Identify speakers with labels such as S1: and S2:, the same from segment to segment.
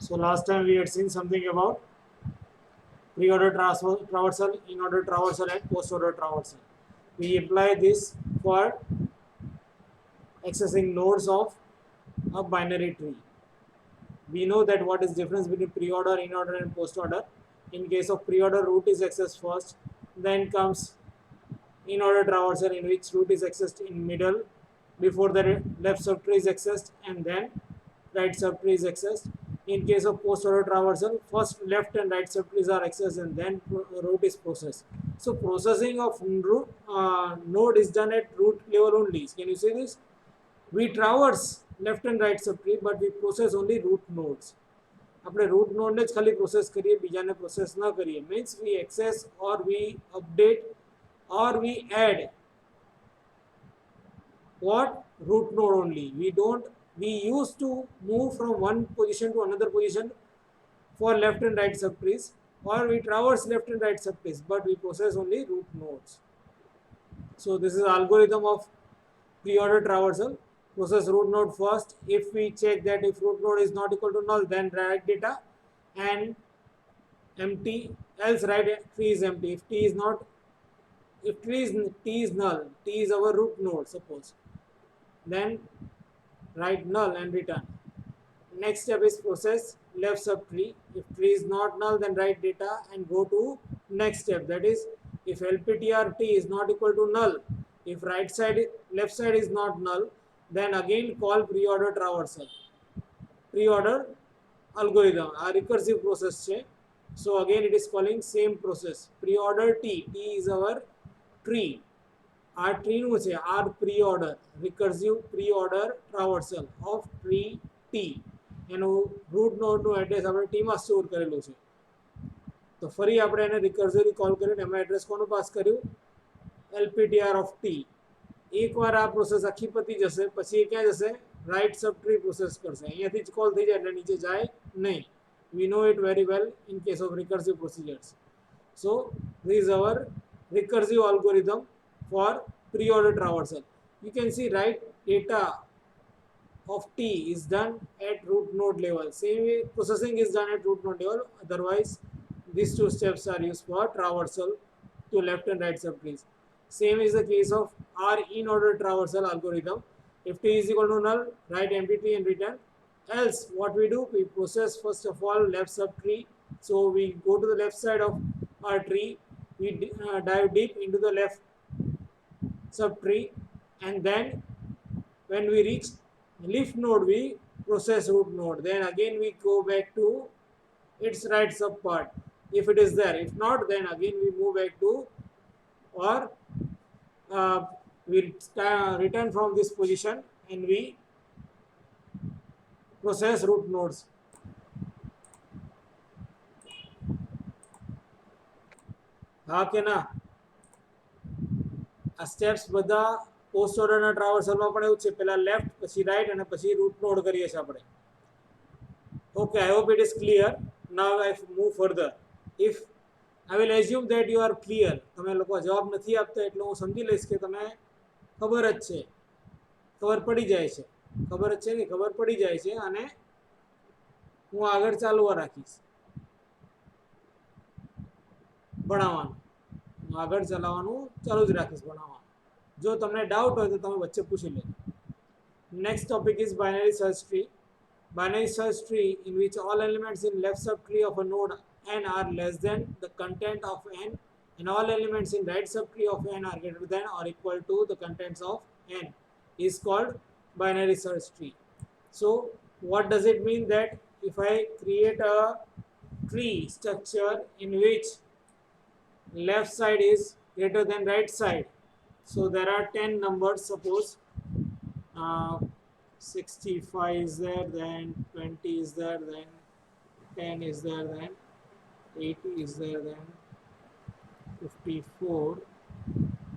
S1: So last time we had seen something about pre-order traversal, in-order traversal, and post-order traversal. We apply this for accessing nodes of a binary tree. We know that what is difference between pre-order, in-order, and post-order. In case of pre-order, root is accessed first, then comes in-order traversal, in which root is accessed in middle before the left subtree is accessed, and then right subtree is accessed. In case of post-order traversal, first left and right subtrees are accessed and then root is processed. So processing of root, node is done at root level only. Can you see this? We traverse left and right subtree, but we process only root nodes. આપણે root નોડને જ ખાલી process કરીએ, બીજાને process ન કરીએ. Means we access or we update or we add what root node only. We used to move from one position to another position for left and right subtrees, or we traverse left and right subtrees, but we process only root nodes. So this is algorithm of pre-order traversal. Process root node first. If we check that if root node is not equal to null, then write data and empty, else write tree is empty. If t is null, t is our root node, suppose, then write null and return. Next step is process left subtree. If tree is not null, then write data and go to next step. That is, if lptr t is not equal to null, if left side is not null, then again call pre-order traversal, pre-order algorithm, a recursive process છે. So again it is calling same process, pre-order t is our tree. આ tree નું છે our pre-order, recursive pre-order traversal of tree T. એનું root નોડનું address આપણે ટીમાં store કરેલું છે. તો ફરી આપણે એને રિકર્સિવલી કોલ કરીને એમાં એડ્રેસ કોનું પાસ કર્યું? એલપીટીઆર ઓફ ટી. એકવાર આ પ્રોસેસ આખી પતી જશે પછી એ ક્યાં જશે? રાઇટ સબ ટ્રી પ્રોસેસ કરશે. અહીંયાથી જ કોલ થઈ જાય એટલે નીચે જાય નહીં. We know it very well in case of recursive procedures. So this is our recursive algorithm for pre-order traversal. You can see right data of t is done at root node level. Same way processing is done at root node level. Otherwise, these two steps are used for traversal to left and right subtrees. Same is the case of our in-order traversal algorithm. If t is equal to null, write empty tree and return. Else, what we do? We process first of all left subtree. So we go to the left side of our tree. We dive deep into the left subtree, and then when we reach leaf node, we process root node. Then again we go back to its right sub part if it is there. If not, then again we move back to, or we return from this position and we process root nodes. હા કે ના? આ steps બધા post ઓર્ડરના ટ્રાવર્સલમાં પણ એવું છે. પહેલા લેફ્ટ, પછી રાઈટ અને પછી રૂટ નોડ કરીએ છીએ આપણે. Okay, I hope it is clear. Now I move further. If I will assume that you are clear. તમે લોકો જવાબ નથી આપતા એટલે હું સમજી લઈશ કે તમે ખબર જ છે, ખબર પડી જાય છે. ખબર જ છે ને, ખબર પડી જાય છે. અને હું આગળ ચાલવા રાખીશ ભણાવવાનું. આગળ ચલાવવાનું ચાલુ જ રાખીશ ભણાવવાનું. જો તમને ડાઉટ હોય તો તમે વચ્ચે પૂછી લેજો. Next topic is binary search tree. Binary search tree in which all elements in left subtree of a node n are less than the content of n, and all elements in right subtree of n are greater than or equal to the contents of n, is called binary search tree. So what does it mean? That if I create a tree structure in which left side is greater than right side, so there are 10 numbers, suppose 65 is there, then 20 is there, then 10 is there, then 80 is there, then 54,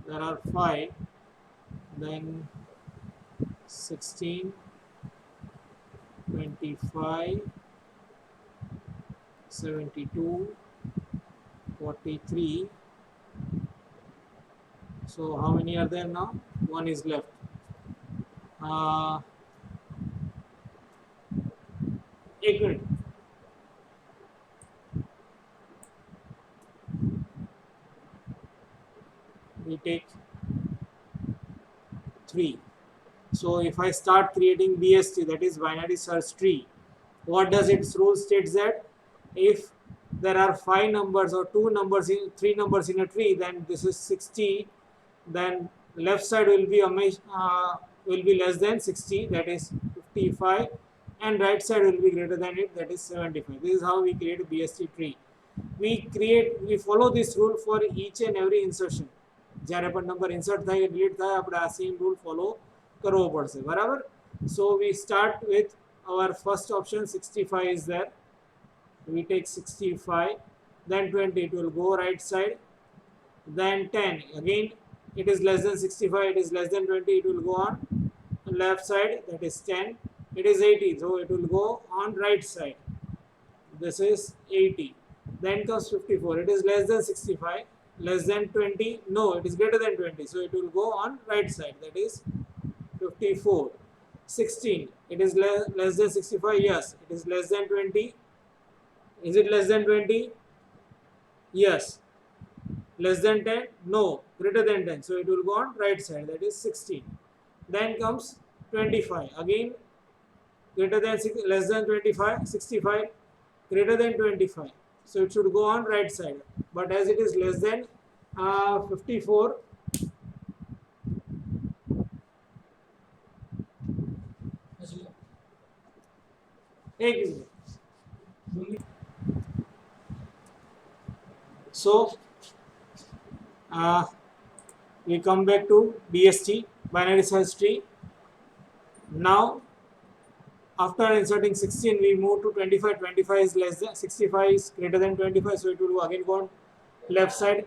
S1: there are 5, then 16, 25, 72, 43. So how many are there now? One is left. एक minute, we take 3. So if I start creating BST, that is binary search tree, what does its rule states that if there are 5 numbers or 2 numbers in 3 numbers in a tree, then this is 60, then left side will be less than 60, that is 55, and right side will be greater than it, that is 75. This is how we create a BST tree. We follow this rule for each and every insertion. જ્યારે પણ number insert થાય delete થાય આપણે આ same rule follow કરવો પડશે બરાબર. So we start with our first option 65 is there. We take 65, then 20, it will go right side, then 10, again it is less than 65, it is less than 20, it will go on left side, that is 10, it is 80, so it will go on right side, this is 80. Then comes 54, it is less than 65, less than 20, no, it is greater than 20, so it will go on right side, that is 54. 16, it is less than 65, yes, it is less than 20. Is it less than 20? Yes. Less than 10? No. Greater than 10. So it will go on right side. That is 16. Then comes 25. Again, greater than less than 25, 65, greater than 25. So it should go on right side. But as it is less than 54, so we come back to BST, binary search tree. Now after inserting 16, we move to 25. 25 is less than 65, is greater than 25, so it will again go on left side.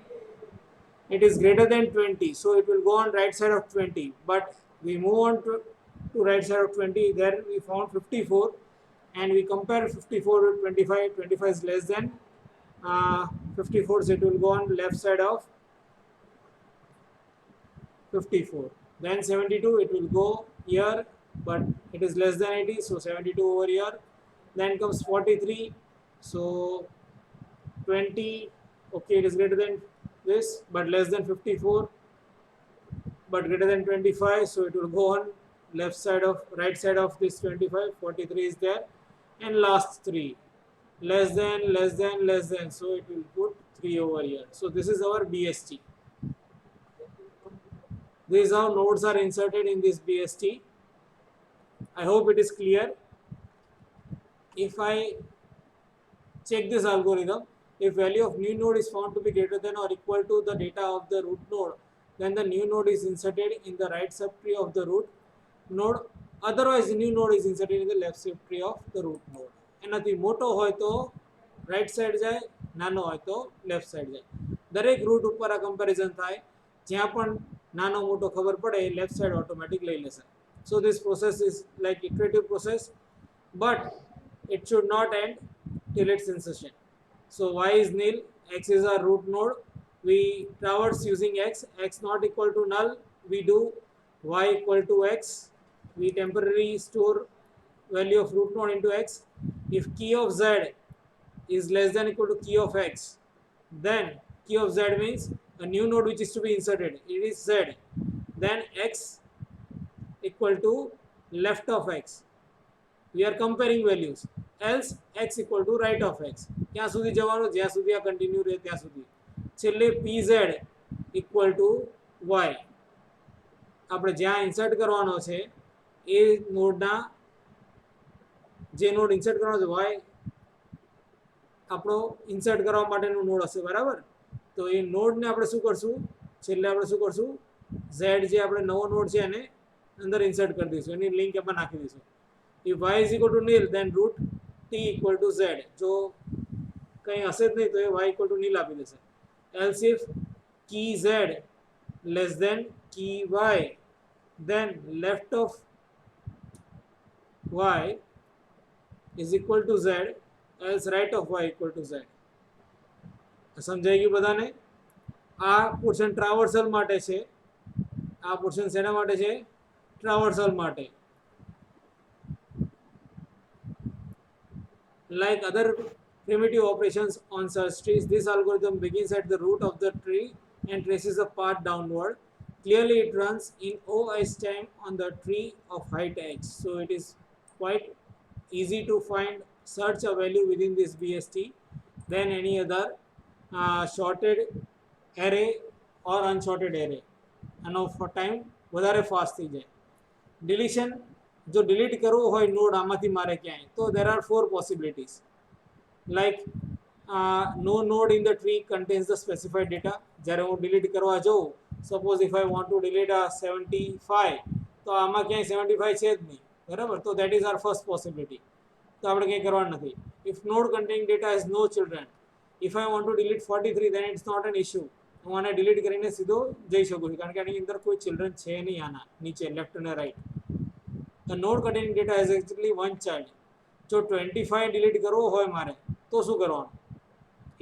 S1: It is greater than 20, so it will go on right side of 20. But we move on to right side of 20. There we found 54, and we compare 54 with 25. 25 is less than 54, so it will go on left side of 54. Then 72, it will go here, but it is less than 80, so 72 over here. Then comes 43, so 20, okay, it is greater than this, but less than 54, but greater than 25, so it will go on left side of right side of this 25. 43 is there, and last 3, less than, so it will put 3 over here. So this is our BST. This is how nodes are inserted in this BST. I hope it is clear. If I check this algorithm, if value of new node is found to be greater than or equal to the data of the root node, then the new node is inserted in the right subtree of the root node. Otherwise, the new node is inserted in the left subtree of the root node. એનાથી મોટો હોય તો right side જાય, નાનો હોય તો left side જાય. દરેક રૂટ ઉપર આ કમ્પેરિઝન થાય. જ્યાં પણ નાનો મોટો ખબર પડે એ લેફ્ટ સાઈડ ઓટોમેટિક લઈ લેશે. So this process is like iterative process, but it should not end till its insertion. So y is nil, x is our root node. We traverse using x. X not equal to null, we do y equal to x. We temporarily store value of root node into x. If key of z is less than equal to key of x, then key of z means a new node which is to be inserted. It is z. Then x equal to left of x. We are comparing values. Else x equal to right of x. ક્યાં સુધી જવાનું? જ્યાં સુધી આ continue રહે ત્યાં સુધી. છેલ્લે pz equal to y. આપણે જ્યાં ઇન્સર્ટ કરવાનો છે એ નોડના જે નોડ ઇન્સર્ટ કરવાનો છે y આપણો ઇન્સર્ટ કરવા માટેનું નોડ હશે બરાબર. તો એ નોડને આપણે શું કરશું? છેલ્લે આપણે શું કરશું? z જે આપણે નવો નોડ છે એને અંદર ઇન્સર્ટ કરી દઈશું, એની લિંક એમાં નાખી દઈશું. If y is equal to nil, then root t equal to z. જો કંઈ હશે જ નહીં તો એ y equal to nil આપી દેશે. Else if key z less than key y, then left of y is equal to z, else right of y equal to z. સમજાઈ ગયું બધાને? આ પોર્શન ટ્રાવર્સલ માટે છે. આ પોર્શન શેના માટે છે? ટ્રાવર્સલ માટે. Like other primitive operations on search trees, this algorithm begins at the root of the tree and traces a path downward. Clearly it runs in OS time on the tree of height h. So it is quite easy to find, search a value within this BST than any other sorted array or unsorted array. આનો time વધારે fast થઈ જાય. ડિલીશન જો delete કરવું હોય node આમાંથી મારે ક્યાંય, તો there are 4 possibilities. Like no node in the tree contains the specified data. જ્યારે હું ડિલીટ કરવા જાઉં, suppose if I want to delete 75, તો આમાં ક્યાંય 75 છે જ નહીં, બરાબર? તો that is our first possibility. તો આપણે કંઈ કરવાનું નથી. If node containing data is no children, if I want to delete 43, then it's not an issue. હું આને ડિલીટ કરીને સીધો જઈ શકું છું, કારણ કે આની અંદર કોઈ ચિલ્ડ્રન છે નહીં. આના નીચે લેફ્ટ અને write the node containing data is actually one child. જો 25 ડિલીટ કરવો હોય મારે, તો શું કરવાનું?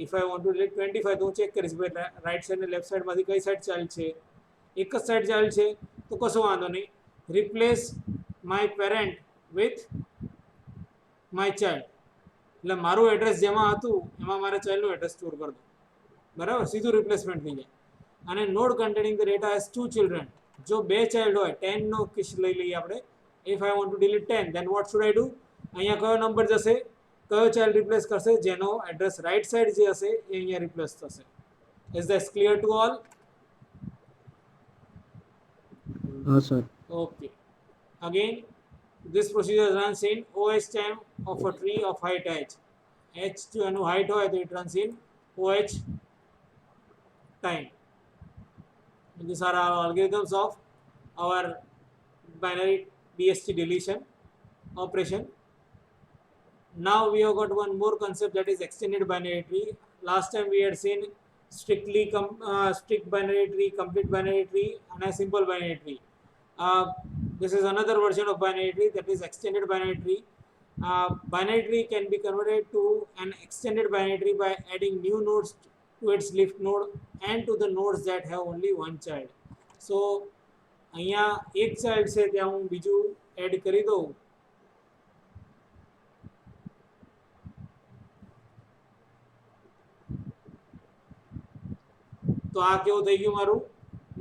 S1: If I want to delete 25, તો હું ચેક કરીશ ભાઈ રાઈટ સાઈડ અને લેફ્ટ સાઈડમાંથી કઈ સાઈડ ચાઇલ્ડ છે. એક જ સાઈડ ચાઇલ્ડ છે, તો કશો વાંધો નહીં. Replace my parent with my child. એટલે મારું એડ્રેસ જેમાં હતું એમાં મારે ચાઇલ્ડનું એડ્રેસ સ્ટોર કરી દો, બરાબર? સીધું રિપ્લેસમેન્ટ થઈ જાય. અને node containing the data has 2 children. જો 2 ચાઇલ્ડ હોય, 10 નો કેસ લઈ લઈએ આપણે. If I want to delete 10, then what should I do? અહીંયા કયો નંબર જશે, કયો ચાઇલ્ડ રિપ્લેસ કરશે? જેનો એડ્રેસ રાઈટ સાઈડ જે હશે એ અહીંયા રિપ્લેસ થશે. Is that clear to all?
S2: હા sir.
S1: Okay. Again, this procedure runs in OH time of a tree of height h. h to એનું height હોય તો it runs in OH time. These are our algorithms of our binary BST deletion operation. Now we have got one more concept, that is extended binary tree. Last time we had seen strictly strict binary tree, complete binary tree, and a simple binary tree. This is another version of binary tree, that is extended binary tree. Binary tree can be converted to an extended binary tree by adding new nodes to its leaf node and to the nodes that have only one child. So અહીંયા એક child છે ત્યાં હું બીજું add કરી દઉં. તો આ કેવું થઈ ગયું? મારું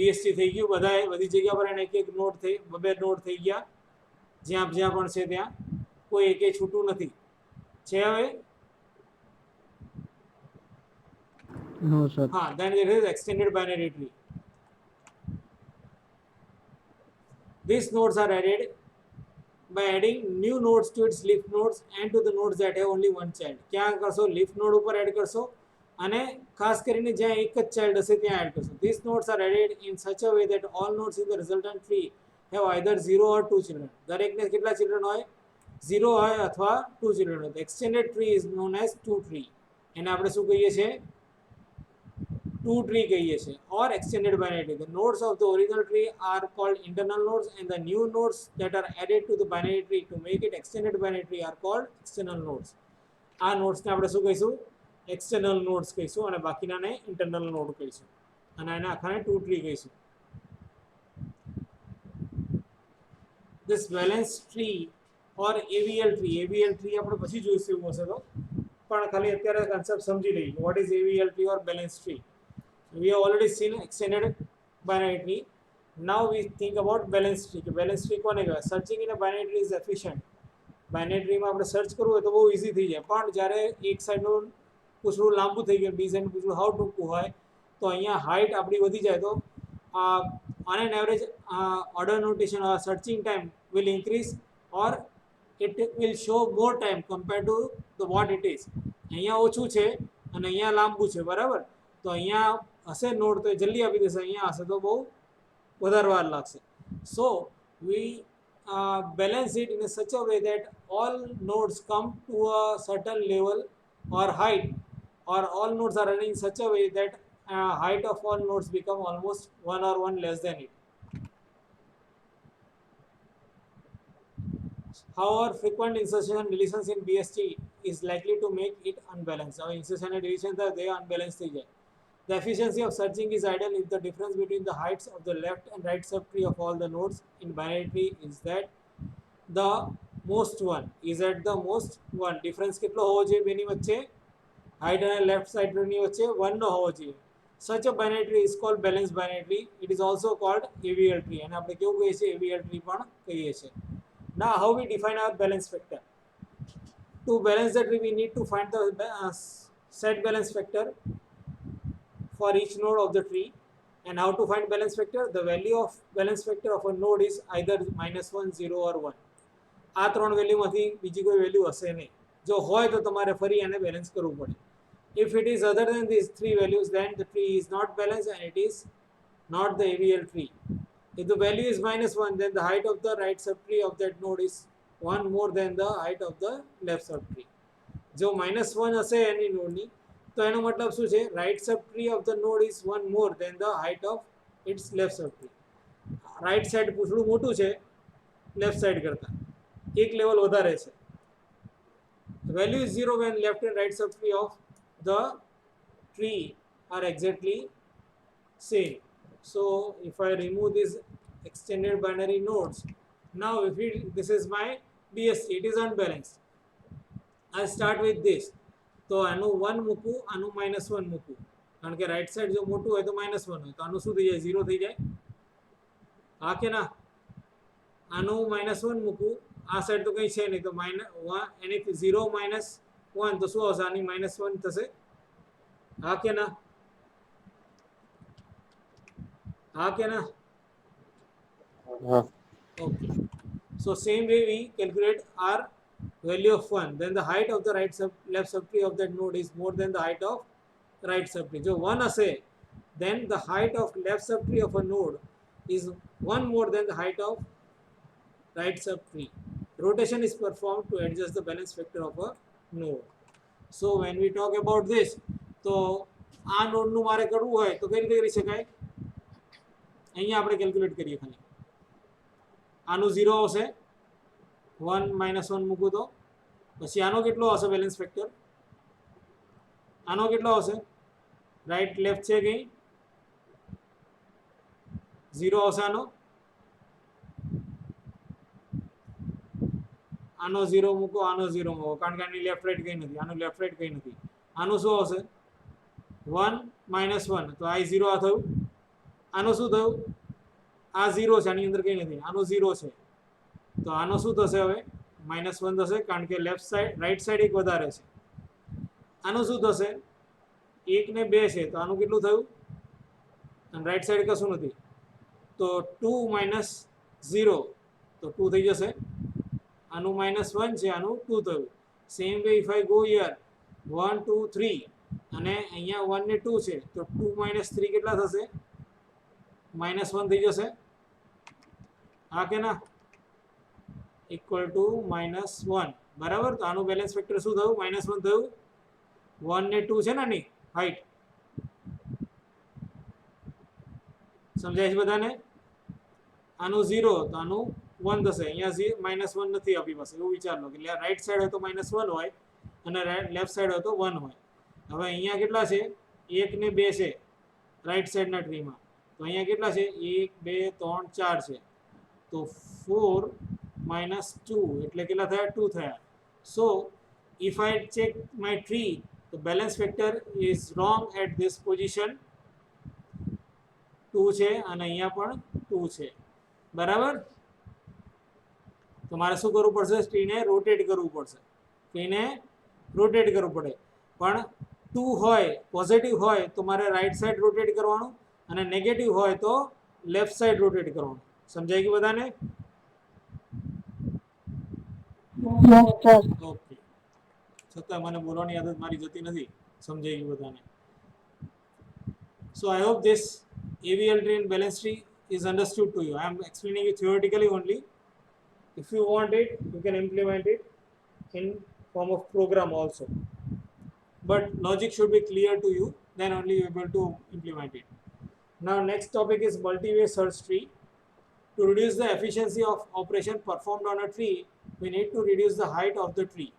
S1: બીએસટી થઈ ગયું. બધી જગ્યા પર એને એક એક નોડ થઈ, બે નોડ થઈ ગયા. જ્યાં જ્યાં પણ છે ત્યાં કોઈ એકે છૂટું નથી છે. હવે
S2: No sir.
S1: then there is extended binary tree. These nodes are added by adding new nodes to its leaf nodes and to the nodes that have only one child. ક્યાં કરશો? લીફ નોડ ઉપર add કરશો અને ખાસ કરીને જ્યાં એક જ ચાઇલ્ડ હશે ત્યાં એડ કરશો. These nodes are added in such a way that all nodes in the resultant tree have either 0 or 2 children. દરેકને કેટલા ચિલ્ડ્રન હોય? 0 હોય અથવા 2 ચિલ્ડ્રન હોય. The extended tree is known as 2 tree. એને આપણે શું કહીએ છીએ? 2 tree કહીએ છીએ, or extended binary tree. The nodes of the original tree are called internal nodes, and the new nodes that are added to the binary tree to make it extended binary tree are called external nodes. આ નોડ્સને આપણે શું કહીશું? External nodes કહીશું, અને બાકીનાને internal node કહીશું, અને એને આખાને 2 ટ્રી કહીશું. This balance tree or AVL tree, AVL tree આપણે પછી જોઈશું એવું હશે તો, પણ ખાલી અત્યારે કન્સેપ્ટ સમજી લઈએ. What is AVL tree or balance tree? We have already seen extended binary tree. Now we think about balance tree. Balance tree કોને કહેવાય? Searching in a binary tree is efficient. Binary tree માં આપણે search કરવું હોય તો બહુ easy થઈ જાય, પણ જ્યારે એક સાઈડનું પૂછડું લાંબુ થઈ ગયું, બી સાઈડનું પૂછડું હાવ ટૂંકું હોય, તો અહીંયા હાઇટ આપણી વધી જાય, તો on an average order notation or searching time will increase, or it will show more time compared to the what it is. અહીંયા ઓછું છે અને અહીંયા લાંબુ છે, બરાબર? તો અહીંયા હશે નોડ તો જલ્દી આપી દેશે, અહીંયા હશે તો બહુ વધારે વાર લાગશે. સો we balance it in such a way that all nodes come to a certain level or height, or all nodes are running in such a way that height of all nodes become almost 1 or 1 less than it. However, frequent insertion and deletions in BST is likely to make it unbalanced. Our insertion and deletions are they unbalanced થઈ જાય. The efficiency of searching is ideal if the difference between the heights of the left and right subtree of all the nodes in binary tree is that the most one is at the most one. Difference કેટલો હોવો જોઈએ બેની વચ્ચે? Height અને left સાઈડની વચ્ચે 1 નો હોવો જોઈએ. such a binary tree is called balanced binary tree. It is also called AVL tree અને આપણે કેવું કહીએ છીએ AVL tree પણ કહીએ છીએ. Now how we define our balance factor? To balance the tree we need to find the set balance factor for each node of the tree. And how to find balance factor? The value of balance factor of a node is either -1, 0 or 1. આ ત્રણ વેલ્યુમાંથી બીજી કોઈ value હશે નહીં. જો હોય તો તમારે ફરી એને બેલેન્સ કરવું પડે. If it is other than these three values, then the tree is not balanced and it is not the AVL tree. If the value is -1, then the height of the right subtree of that node is 1 more than the height of the left subtree. જો -1 હશે એની નોડની તો એનો મતલબ શું છે? Right subtree of the node is 1 more than the height of its left subtree. Right side પૂછડું મોટું છે લેફ્ટ સાઈડ કરતાં, એક લેવલ વધારે છે. The value is 0 when left and right subtree of the tree are exactly same. So if I remove these extended binary nodes, now this is my BSC, it is unbalanced. I start with this. તો આનું 1 મૂકું, આનું -1 મૂકું, કારણ કે right side જો મોટું હોય તો -1 હોય, તો આનું શું થઈ જાય? 0 થઈ જાય. હા કે ના? આનું -1 મૂકું, આ સાઈડ તો કંઈ છે નહીં, તો એની 0 -1 તો શું આવશે? આની -1 થશે. હા કે ના? હા કે ના? Okay. So same way we calculate our value of 1, then the height of the left subtree of that node is more than the height of right subtree. So 1 hase, then the height of left subtree of a node is 1 more than the height of right subtree. Rotation is performed to adjust the balance factor of a node. So when we talk about this, તો આ નોડનું મારે કરવું હોય તો કઈ રીતે કરી શકાય? અહીંયા આપણે કેલ્ક્યુલેટ કરીએ. ખાલી આનું 0 આવશે, 1 -1 મૂકું તો પછી આનો કેટલો આવશે બેલેન્સ ફેક્ટર? આનો કેટલો આવશે? રાઈટ લેફ્ટ છે કંઈ 0 આવશે. આનો 0 મૂકો, આનો 0 મૂકો, કારણ કે આની લેફ્ટ રાઈટ કંઈ નથી, આનું લેફ્ટ રાઈટ કંઈ નથી. આનું શું આવશે? 1 -1, તો આ 0 આ થયું. આનું શું થયું? આ 0 છે, આની અંદર કંઈ નથી, આનું 0 છે. તો આનો શું થશે? હવે -1 થશે, કારણ કે લેફ્ટ સાઈડ રાઈટ સાઈડ એક વધારે છે. આનું શું થશે? 1 ને 2 છે, તો આનું કેટલું થયું? અને રાઈટ સાઈડ કશું નથી, તો 2 - 0, તો 2 થઈ જશે. આનું -1 છે, આનું 2 થયું. Same way if I go here 1 2 3 અને અહીંયા 1 ને 2 છે, તો 2 - 3 કેટલા થશે? -1 થઈ જશે. હા કે ના? ઇક્વલ ટુ -1, બરાબર. તો આનું બેલેન્સ ફેક્ટર શું થયું? -1 થયું. 1 ને 2 છે ને આની હાઈટ, સમજાય છે બધાને? આનું 0, તો આનું 1 થશે. અહીંયા -1 નથી આપણી પાસે, એવું વિચાર લો કે રાઈટ સાઈડ હોય તો -1 હોય અને લેફ્ટ સાઈડ હોય તો 1 હોય. હવે અહીંયા કેટલા છે? 1 ને 2 છે રાઈટ સાઈડના ટ્રીમાં, તો અહીંયા કેટલા છે? 1 2 3 4 છે, તો 4 -2 એટલે કેટલા થયા? 2 થયા. સો if I check my tree, the balance factor is wrong at this position. 2 છે અને અહીંયા પણ 2 છે, બરાબર. તો મારે શું કરવું પડશે? ટ્રીને રોટેટ કરવું પડશે. ટ્રીને રોટેટ કરવું પડે, પણ 2 હોય પોઝિટિવ હોય તો મારે રાઈટ સાઈડ રોટેટ કરવાનું, અને નેગેટિવ હોય તો લેફ્ટ સાઈડ રોટેટ કરવાનું. સમજાય ગયું બધાને? ઓકે. છતાં મને બોલવાની આદત મારી જતી નથી. સમજાઈ ગયું બધાને? So I hope this AVL tree and balance tree is understood to you. I am explaining it theoretically only. If you want it, you can implement it in form of program also. But logic should be clear to you, then only you are able to implement it. Now next topic is multi-way search tree. To reduce the efficiency of operation performed on a tree, we need to reduce the height of the tree.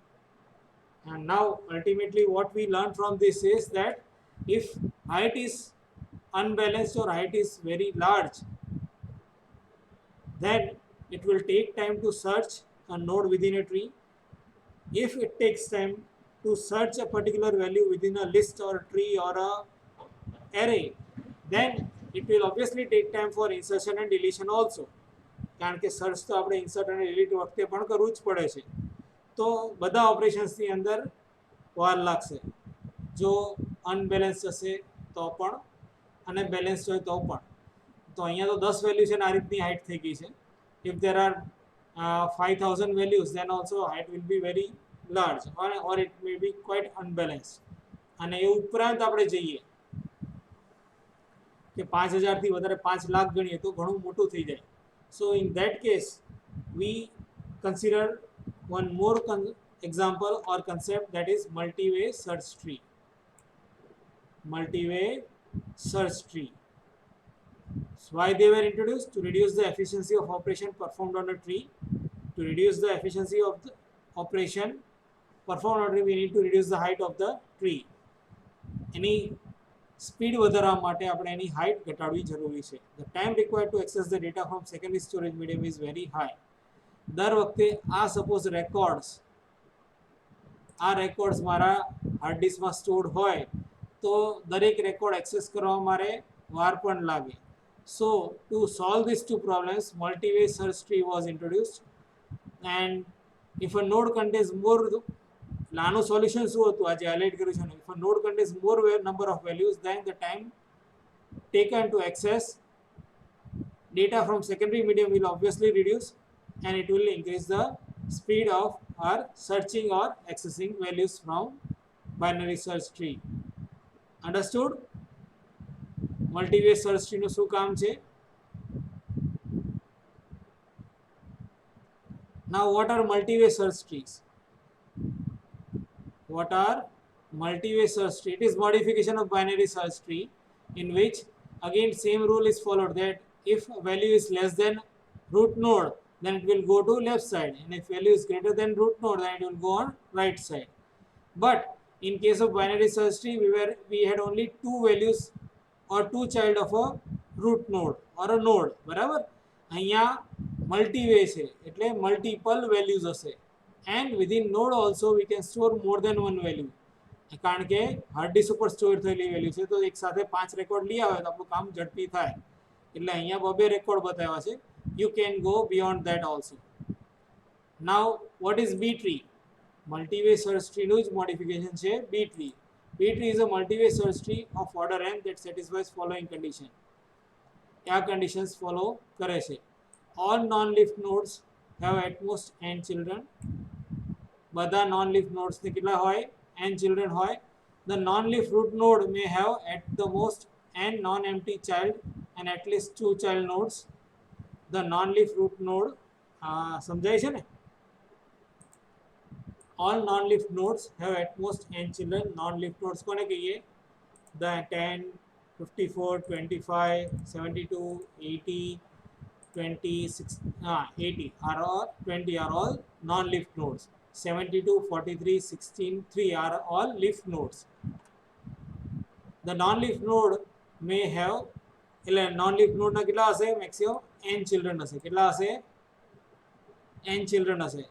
S1: And now ultimately what we learn from this is that if height is unbalanced or height is very large, then it will take time to search a node within a tree. If it takes time to search a particular value within a list or a tree or a array, then it will obviously take time for insertion and deletion also. કારણ કે search તો આપણે insert અને delete વખતે પણ કરવું જ પડે છે. તો બધા ઓપરેશન્સની અંદર વાર લાગશે. જો અનબેલેન્સ હશે તો પણ અને બેલેન્સ હોય તો પણ. તો અહીંયા તો 10 વેલ્યુ છે ને આ રીતની હાઇટ થઈ ગઈ છે. If there are 5000 values, then also height will be very large, or it may be quite unbalanced. અને એ ઉપરાંત આપણે જઈએ કે 5000 થી વધારે 5 લાખ ગણીએ તો ઘણું મોટું થઈ જાય. So in that case we consider one more example or concept, that is multi-way search tree. Multi-way search tree. So why they were introduced? To reduce the efficiency of operation performed on a tree. To reduce the efficiency of the operation performed on a tree, we need to reduce the height of the tree. Any speed વધારવા માટે આપણે એની height ઘટાડવી જરૂરી છે. The time required to access the data from secondary storage medium is very high. દર વખતે આ suppose records મારા હાર્ડ ડિસ્કમાં સ્ટોર્ડ હોય તો દરેક રેકોર્ડ એક્સેસ કરવા મારે વાર પણ લાગે. So to solve these two problems, multiway search tree was introduced. And if a node contains more, આનું સોલ્યુશન શું હતું આજે હાઇલાઇટ કર્યું છે. If a node contains more number of values, then the time taken to access data from secondary medium will obviously reduce, and it will increase the speed of our searching or accessing values from binary search tree. Understood? Multi-way search tree નું શું કામ છે? Now what are multi-way search trees? What are multi-way search tree? It is modification of binary search tree, in which again same rule is followed, that if value is less than root node, then it will go to left side, and if value is greater than root node, then it will go on right side. But in case of binary search tree, we had only two values or two child of a root node or a node. બરાબર? અહીંયા multi-way છે એટલે multiple values હશે. And within node also we can store more than one value. કારણ કે hard disk ઉપર store થયેલી value છે તો એક સાથે 5 રેકોર્ડ લઈ આવે તો આપણું કામ ઝડપી થાય. એટલે અહીંયા બબે રેકોર્ડ બતાવ્યા છે. You can go beyond that also. Now what is B tree? Multi-way search tree નું જ modification છે B tree. B tree is a multi-way search tree of order n that satisfies following condition. આ conditions follow કરે છે. All non-leaf nodes have at most n children. બધા non-leaf nodes ને કેટલા હોય? n children હોય. The non-leaf root node may have at the most n non-empty child and at least 2 child nodes. The non-leaf root node સમજાય છે ને? All non-leaf nodes have at most n children. Non-leaf nodes કોને કહીએ? The 10, 54, 25, 72, 80, 20, 80 are all 20 are all non-leaf nodes. 72, 43, 16, 3 are all leaf nodes. The non-leaf node may have, એટલે non-leaf node ના કેટલા હશે? Maximum n children હશે. કેટલા હશે? n children હશે.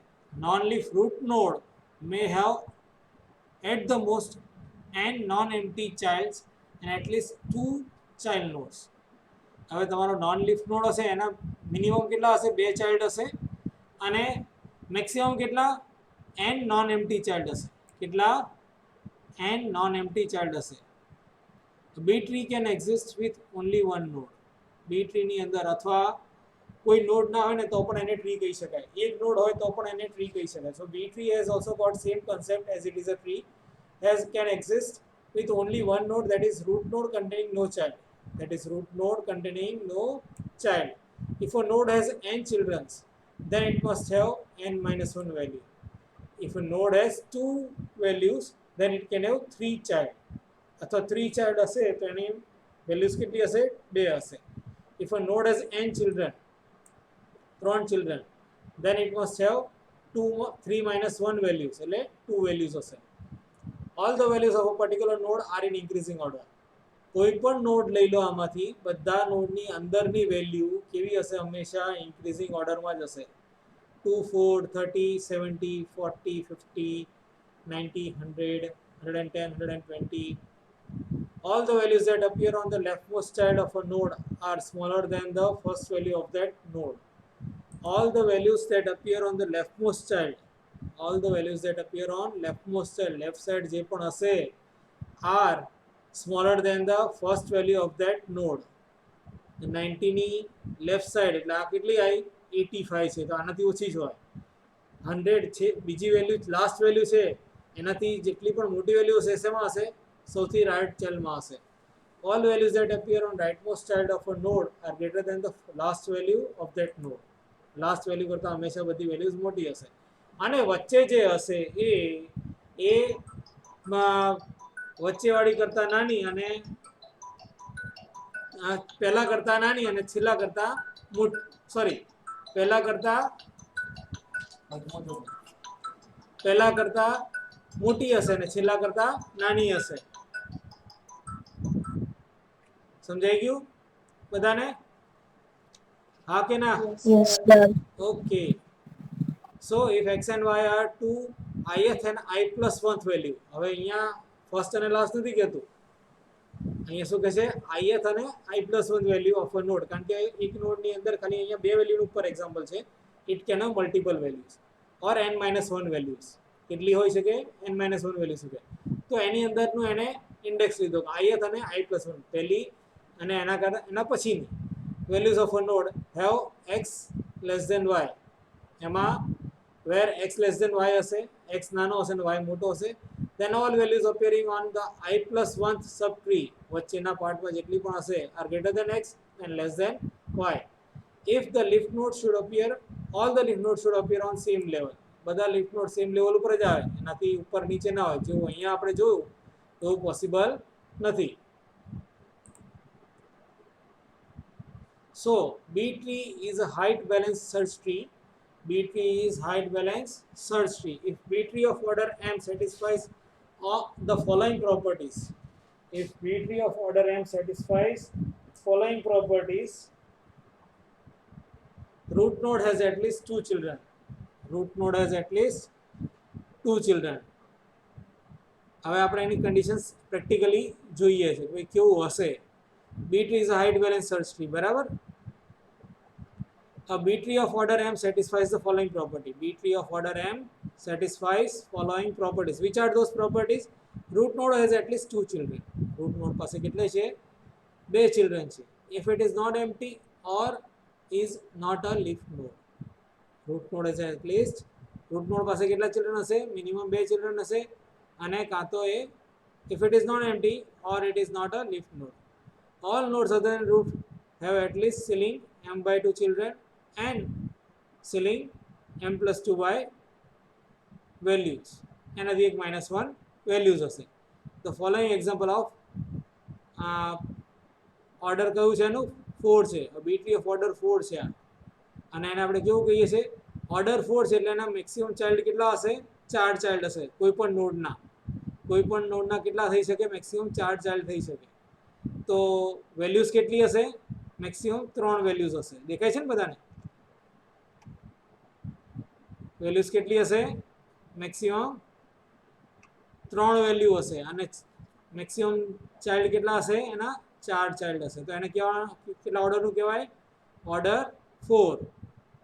S1: Non-leaf root node may have at the most n non-empty childs and at least 2 child nodes. હવે તમારો non-leaf node હશે એના મિનિમમ કેટલા હશે? 2 child હશે અને મેક્સિમમ કેટલા? n non-empty child હશે. કેટલા? n non-empty child હશે. B tree can exist with only one node. B tree ની અંદર અથવા કોઈ નોડ ના હોય ને તો પણ એને ટ્રી કહી શકાય. એક નોડ હોય તો પણ એને ટ્રી કહી શકાય. So B tree has also got same concept as it is a tree, as can exist with only one node, that is root node containing no child. That is root node containing no child. If a node has n children, then it must have n minus 1 value. If a node has 2 values, then it can have 3 child. અથવા 3 child હશે તો એની values કેટલી હશે? 2 હશે. If a node has n children, 3 children, then it must have 3 minus 1 values, એટલે 2 values હશે. All the values of a particular node are in increasing order. કોઈ પણ નોડ લઈ લો આમાંથી, બધા નોડની અંદરની વેલ્યુ કેવી હશે? હંમેશા ઇન્ક્રીઝિંગ ઓર્ડરમાં જ હશે. 2, 4, 30, 70, 40, 50, 90, 100, 110, 120, all the values that appear on the leftmost child of a node are smaller than the first value of that node. All the values that appear on the leftmost child, all the values that appear on leftmost child, left side જે પણ હશે, are smaller than the first value of that node. 90 ની left side એટલે આ કેટલી આવી 85 છે, તો આનાથી ઓછી જ હોય. 100 છે બીજી વેલ્યુ, લાસ્ટ વેલ્યુ છે એનાથી જેટલી પણ મોટી વેલ્યુ હશે શેમાં હશે, સૌથી રાઈટ ચાઇલ્ડમાં હશે. all values that appear on rightmost child of a node are greater than the last value of that node. Last value કરતાં હંમેશા બધી વેલ્યુઝ મોટી હશે. અને વચ્ચે જે હશે એ વચ્ચેવાળી કરતાં નાની અને પહેલા કરતાં નાની અને છેલ્લા કરતાં સોરી પહેલા કરતાં મોટી હશે અને છેલ્લા કરતાં નાની હશે. સમજાઈ ગયું બધાને? હા કે ના?
S2: Yes, sir.
S1: Okay. So if x and y are two ith and I plus 1th value, હવે અહીંયા ફર્સ્ટ અને લાસ્ટ નથી કહેતું, અહીંયા શું કહે છે, ith અને I plus 1th value of a node. કારણ કે એક નોડની અંદર ખાલી અહીંયા બે વેલ્યુનું ઉપર એક્ઝામ્પલ છે. It can have multiple values or n-1 values. કેટલી હોઈ શકે? n-1 વેલ્યુ શકે. તો એની અંદરનું એને ઇન્ડેક્સ લીધો, ith અને I plus 1 પહેલી અને એના પછીની values of a node have x less than y. એમાં where x less than y હશે, x નાનો હશે અને y મોટો હશે, then all values appearing on the I plus 1th subtree વચ્ચેના પાર્ટમાં જેટલી પણ હશે are greater than x and less than y. If the leaf node should appear, all the leaf nodes should appear on same level. બધા leaf node same level ઉપર જ આવે, એનાથી ઉપર નીચે ના હોય. જેવું અહીંયા આપણે જોયું એવું પોસિબલ નથી. So B tree is a height balanced search tree. B tree is height balanced search tree. If B tree of order m satisfies all the following properties, if B tree of order m satisfies following properties, root node has at least 2 children. Root node has at least 2 children. હવે આપણે એની conditions practically જોઈએ છે કે કેવું હશે. B tree is a height balanced search tree, બરાબર? A B tree of order m satisfies the following property. B tree of order m satisfies following properties. Which are those properties? Root node has at least 2 children. Root node પાસે કેટલા છે? 2 children છે. If it is not empty or is not a leaf node. Root node has at least, root node પાસે કેટલા children હશે? Minimum 2 children હશે અને કાં તો એ if it is not empty or it is not a leaf node. All nodes other than root have at least ceiling m by 2 children and ceiling m plus 2 by values. એનાથી એક -1 values હશે. The following example of order કયું છે એનું? 4 છે. B tree of order 4 છે આ. અને એને આપણે કેવું કહીએ છીએ? ઓર્ડર 4 છે એટલે એના મેક્સિમમ ચાઇલ્ડ કેટલા હશે? 4 ચાઇલ્ડ હશે. કોઈપણ નોડના કેટલા થઈ શકે? મેક્સિમમ 4 ચાઇલ્ડ થઈ શકે. તો વેલ્યુઝ કેટલી હશે? મેક્સિમમ 3 વેલ્યુઝ હશે. દેખાય છે ને બધાને? વેલ્યુઝ કેટલી હશે? મેક્સિમમ 3 વેલ્યુ હશે અને મેક્સિમમ ચાઇલ્ડ કેટલા હશે? એના 4 ચાઇલ્ડ હશે. તો એને કેટલા ઓર્ડરનું કહેવાય? ઓર્ડર 4.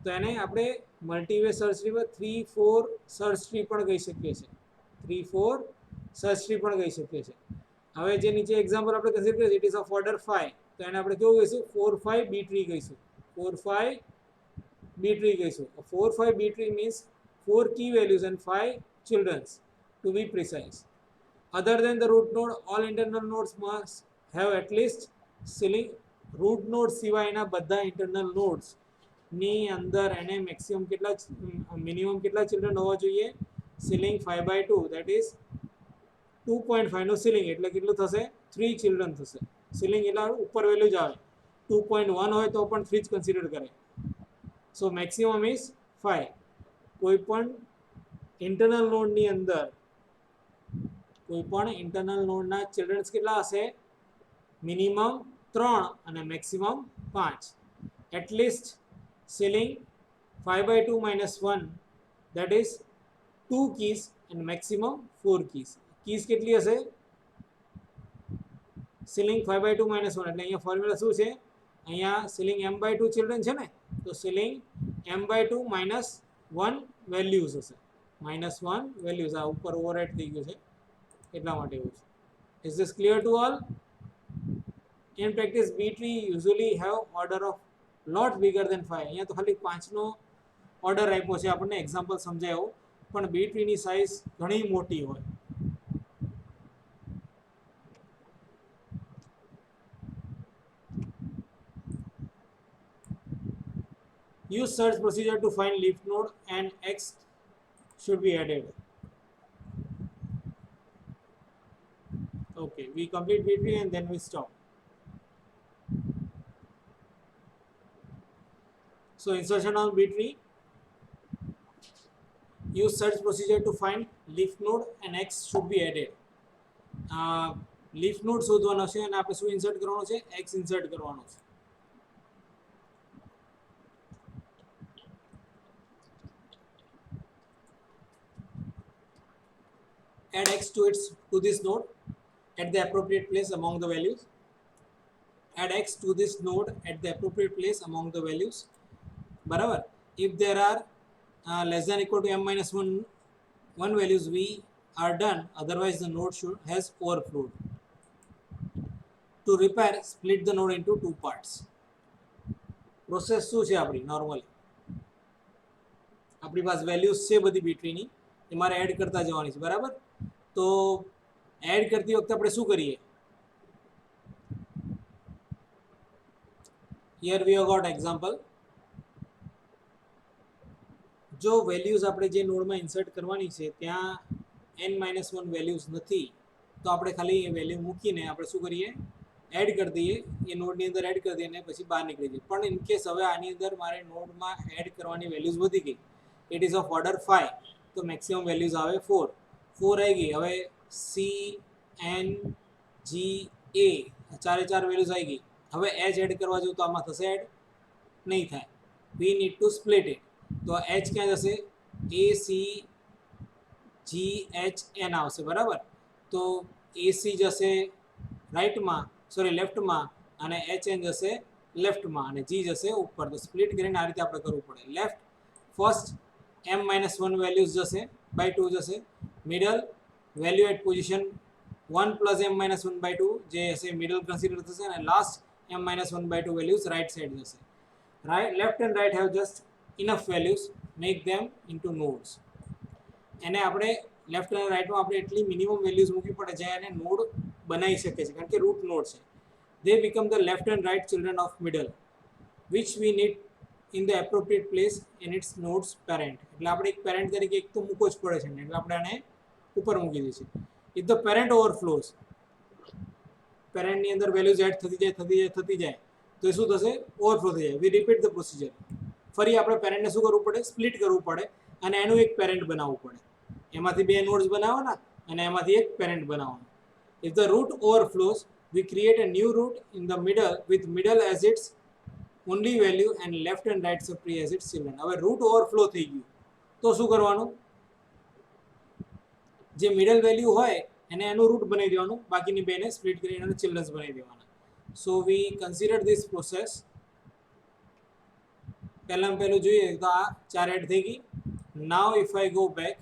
S1: તો એને આપણે મલ્ટીવે સર્ચ ટ્રીમાં 3-4 સર્ચ ટ્રી પણ કહી શકીએ છીએ. 3-4 સર્ચ ટ્રી પણ કહી શકીએ છીએ. હવે જે નીચે એક્ઝામ્પલ આપણે કન્સિડર કરીએ, ઇટ ઇઝ ઓફ ઓર્ડર 5. તો એને આપણે કેવું કહીશું? 4-5 B tree કહીશું. 4-5 B tree કહીશું. 4-5 B tree means 4 key values and 5 childrens to be precise. Other than the root node, all internal nodes must have at least ceiling. root node સિવાયના બધા internal nodes ની અંદર એને maximum કેટલા minimum કેટલા children હોવા જોઈએ? ceiling 5/2, that is 2.5 no ceiling એટલે કેટલું થશે? 3 ચિલ્ડ્રન થશે. ceiling એટલે ઉપર વેલ્યુ જ આવે. 2.1 હોય તો પણ 3 જ કન્સિડર કરે. સો મેક્સિમમ ઇઝ 5. કોઈપણ ઇન્ટરનલ નોડની અંદર કોઈપણ ઇન્ટરનલ નોડના ચિલ્ડ્રન્સ કેટલા હશે? મિનિમમ 3 અને maximum 5. At least ceiling 5/2 - 1, that is 2 keys and maximum 4 keys. keys કેટલી હશે? સીલિંગ 5/2 -1 એટલે અહીંયા ફોર્મ્યુલા શું છે? અહીંયા સીલિંગ m/2 ચિલ્ડ્રન છે ને, તો સીલિંગ m/2 -1 વેલ્યુઝ હશે. -1 વેલ્યુઝ આ ઉપર ઓવરરાઇટ થઈ ગયું છે એટલા માટે એવું છે. Is this clear to all? In practice, B tree usually have order of lot bigger than 5. અહીંયા તો ખાલી 5 નો ઓર્ડર આપ્યો છે આપણને એક્ઝામ્પલ સમજાયો, પણ બી ટ્રીની સાઇઝ ઘણી મોટી હોય. Use search procedure to find leaf node and X should be added. Okay, we complete B tree and then we stop. So insertion on B tree. Use search procedure to find leaf node and X should be added. Leaf node શોધવાનો છે અને આપણે શું insert કરવાનો છે? X insert કરવાનો છે. Add X to this node at the appropriate place among the values. Add X to this node at the appropriate place among the values. બરાબર. If there are less than equal to m-1 values, we are done. Otherwise, the node has overflowed. To repair, split the node into 2 parts. Process શું છે આપણી? Normally આપણી પાસે values છે બધી બીટરીની, એ મારે add કરતા જવાની છે. બરાબર. તો એડ કરતી વખતે આપણે શું કરીએ? Here we have got example. જો વેલ્યુઝ આપણે જે નોડમાં ઇન્સર્ટ કરવાની છે ત્યાં n-1 વેલ્યુઝ નથી, તો આપણે ખાલી એ વેલ્યુ મૂકીને આપણે શું કરીએ? એડ કરી દઈએ. એ નોડની અંદર એડ કરી દઈએ અને પછી બહાર નીકળી જઈએ. પણ ઇન કેસ હવે આની અંદર મારે નોડમાં એડ કરવાની વેલ્યુઝ વધી ગઈ, ઇટ ઇઝ ઓફ ઓર્ડર 5, તો મેક્સિમમ વેલ્યુઝ આવે 4 આવી ગઈ. હવે સી એન જી એ ચારે ચાર વેલ્યુઝ આવી ગઈ. હવે એચ એડ કરવા જવું તો આમાં થશે એડ? નહીં થાય. વી નીડ ટુ સ્પ્લિટ ઇટ. તો એચ ક્યાં જશે? A C G H N આવશે. બરાબર. તો એસી જશે રાઈટમાં, સોરી લેફ્ટમાં, અને એચ એન જશે લેફ્ટમાં, અને જી જશે ઉપર. તો સ્પ્લિટ કરીને આ રીતે આપણે કરવું પડે. લેફ્ટ ફર્સ્ટ m-1 વેલ્યુઝ જશે બાય 2 જશે. Middle value at position 1 plus m-1/2 જે હશે મિડલ કન્સિડર થશે, અને last m-1/2 values right side જશે. Right left and right have just enough values, make them into nodes. એને આપણે લેફ્ટ અને રાઈટમાં આપણે એટલી મિનિમમ વેલ્યુઝ મૂકવી પડે જે એને નોડ બનાવી શકે છે, કારણ કે રૂટ નોડ છે. They become the left and right children of middle which we need in the appropriate place in its nodes parent. એટલે આપણે એક પેરેન્ટ તરીકે એક તો મૂકવો જ પડે છે, એટલે આપણે આને ઉપર મૂકી દઈએ છીએ. ઇફ ધ પેરેન્ટ ઓવરફ્લોઝ, પેરેન્ટની અંદર વેલ્યુઝ એડ થતી જાય તો એ શું થશે? ઓવરફ્લો થઈ જાય. વી રિપીટ ધ પ્રોસિજર. ફરી આપણે પેરેન્ટને શું કરવું પડે? સ્પ્લિટ કરવું પડે અને એનું એક પેરેન્ટ બનાવવું પડે. એમાંથી 2 નોડ્સ બનાવવાના અને એમાંથી એક પેરેન્ટ બનાવવાનું. If the root overflows, we create a new root in the middle with middle as its only value and left and right sub tree as its children. હવે રૂટ ઓવરફ્લો થઈ ગયું તો શું કરવાનું? જે મિડલ વેલ્યુ હોય એને એનું રૂટ બનાવી દેવાનું, બાકીની બેને સ્પ્લિટ કરીને એનું ચિલ્ડ્રન્સ બનાવી દેવાના. સો વી કન્સિડર ધીસ પ્રોસેસ. પહેલાં પહેલું જોઈએ તો આ 4 એડ થઈ ગઈ. નાવ ઇફ આઈ ગો બેક,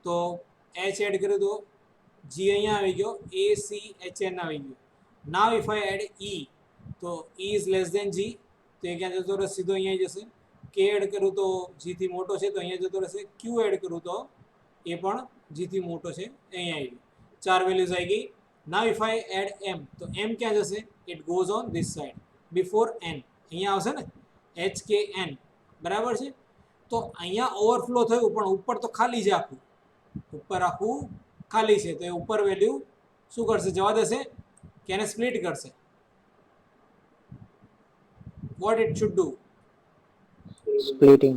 S1: તો એચ એડ કર્યું તો જી અહીંયા આવી ગયો, એ સી એચ એન આવી ગયો. નાવ ઇફ આઈ એડ ઈ, તો ઈ ઇઝ લેસ દેન જી, તો એ ક્યાં જતો રહેશે? સીધો અહીંયા જશે. કે એડ કરું તો જીથી મોટો છે તો અહીંયા જતો રહેશે. ક્યુ એડ કરું તો એ પણ જીથી મોટો છે, અહીંયા આવી ગયો. 4 વેલ્યુઝ આવી ગઈ. નાવ ઇફ આઈ એડ એમ, તો એમ ક્યાં જશે? It goes on this side before N. અહીંયા આવશે ને એચ કે એન. બરાબર છે. તો અહીંયા ઓવરફ્લો થયું, પણ ઉપર તો ખાલી છે આખું. ઉપર આખું ખાલી છે, તો એ ઉપર વેલ્યુ શું કરશે? જવા દેશે કે એને સ્પ્લિટ કરશે? What it should do?
S2: Splitting.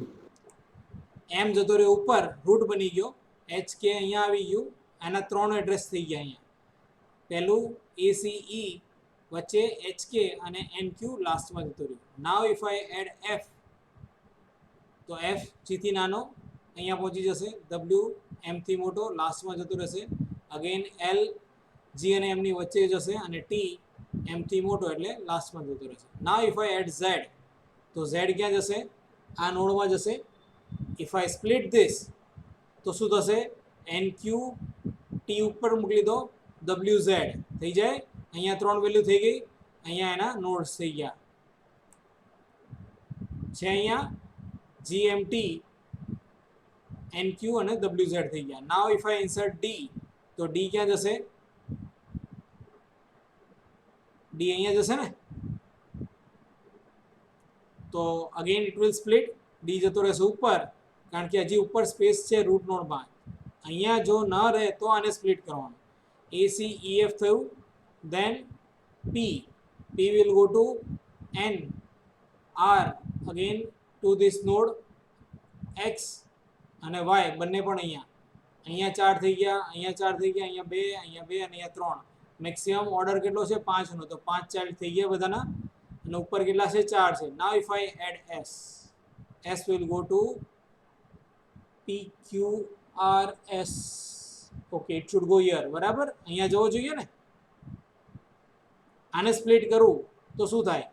S1: એમ જતો રહ્યો ઉપર, રૂટ બની ગયો. એચ કે અહીંયા આવી ગયું. આના 3 એડ્રેસ થઈ ગયા અહીંયા. પહેલું ACE, વચ્ચે HK અને NQ લાસ્ટમાં જતો રહ્યો. Now if I add F, તો F જીથી નાનો અહીંયા પહોંચી જશે, W M થી મોટો લાસ્ટમાં જતો રહેશે, અગેન L G અને M ની વચ્ચે જશે અને T M થી મોટો એટલે લાસ્ટમાં જતો રહેશે. Now if I add Z, તો Z ક્યાં જશે? આ નોડમાં જશે. ઇફ આઈ સ્પ્લિટ ધીસ, તો શું થશે? NQ T ઉપર મોકલી દો, WZ થઈ જાય. અહીંયા 3 વેલ્યુ થઈ ગઈ, અહીંયા એના નોડ્સ થઈ ગયા છે. અહીંયા GMT NQ અને WZ થઈ ગયા. નાવ ઇફ આઈ ઇન્સર્ટ D, તો D ક્યાં જશે? D અહીંયા જશે ને, તો again it will split. D જતો રહેશે ઉપર, કારણ કે હજી ઉપર સ્પેસ છે રૂટ નોડમાં. અહીંયા જો ન રહે તો આને સ્પ્લિટ કરવાનું. ACEF થયું, then P will go to N R again to this node, X અને Y બંને પણ અહીંયા 4 થઈ ગયા, અહીંયા 4 થઈ ગયા, અહીંયા 2, અહીંયા 2 અને અહીંયા 3. મેક્સિમમ ઓર્ડર કેટલો છે? 5 નો, તો 5 ચાઇલ્ડ થઈ ગયા બધાના, અને ઉપર કેટલા છે? 4 છે. Now if I add S will go to PQRS. Okay, it should go here. બરાબર, અહીંયા જવો જોઈએ ને. આને સ્પ્લિટ કરું તો શું થાય?